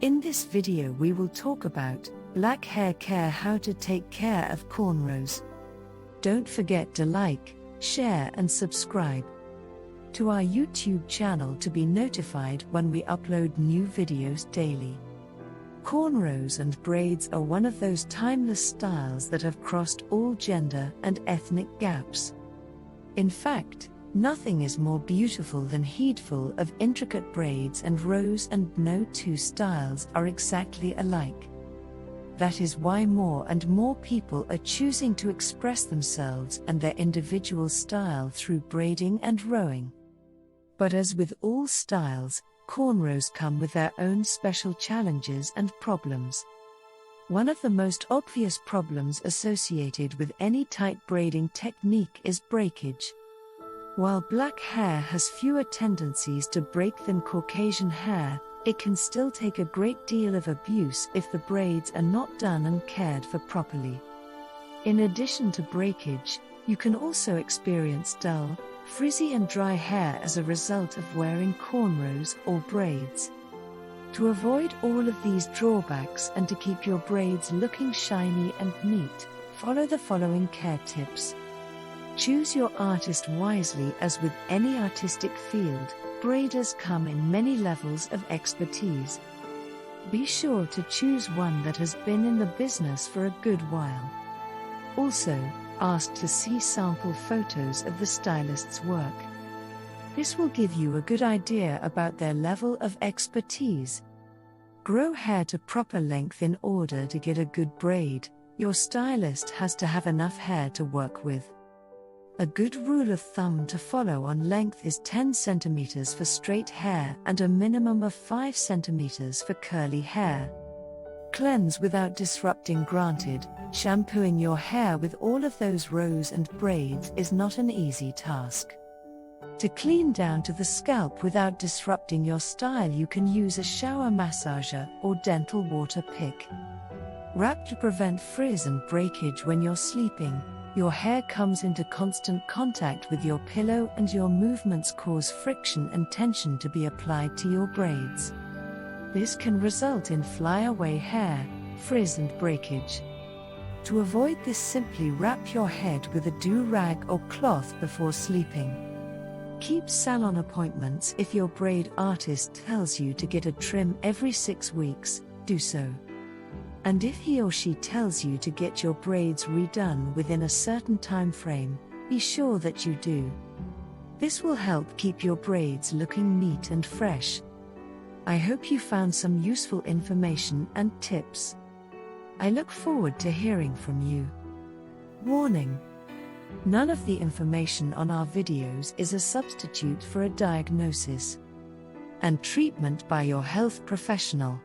In this video we will talk about black hair care, how to take care of cornrows. Don't forget to like, share and subscribe to our YouTube channel to be notified when we upload new videos daily. Cornrows and braids are one of those timeless styles that have crossed all gender and ethnic gaps. In fact, nothing is more beautiful than heedful of intricate braids, and rows, and no two styles are exactly alike. That is why more and more people are choosing to express themselves and their individual style through braiding and rowing. But as with all styles, cornrows come with their own special challenges and problems. One of the most obvious problems associated with any tight braiding technique is breakage. While black hair has fewer tendencies to break than Caucasian hair, it can still take a great deal of abuse if the braids are not done and cared for properly. In addition to breakage, you can also experience dull, frizzy and dry hair as a result of wearing cornrows or braids. To avoid all of these drawbacks and to keep your braids looking shiny and neat, follow the following care tips. Choose your artist wisely. As with any artistic field, braiders come in many levels of expertise. Be sure to choose one that has been in the business for a good while. Also, ask to see sample photos of the stylist's work. This will give you a good idea about their level of expertise. Grow hair to proper length. In order to get a good braid, your stylist has to have enough hair to work with. A good rule of thumb to follow on length is 10 cm for straight hair and a minimum of 5 cm for curly hair. Cleanse without disrupting. Granted, shampooing your hair with all of those rows and braids is not an easy task. To clean down to the scalp without disrupting your style, you can use a shower massager or dental water pick. Wrap to prevent frizz and breakage. When you're sleeping, your hair comes into constant contact with your pillow and your movements cause friction and tension to be applied to your braids. This can result in flyaway hair, frizz and breakage. To avoid this, simply wrap your head with a do-rag or cloth before sleeping. Keep salon appointments. If your braid artist tells you to get a trim every 6 weeks, do so. And if he or she tells you to get your braids redone within a certain time frame, be sure that you do. This will help keep your braids looking neat and fresh. I hope you found some useful information and tips. I look forward to hearing from you. Warning: none of the information on our videos is a substitute for a diagnosis and treatment by your health professional.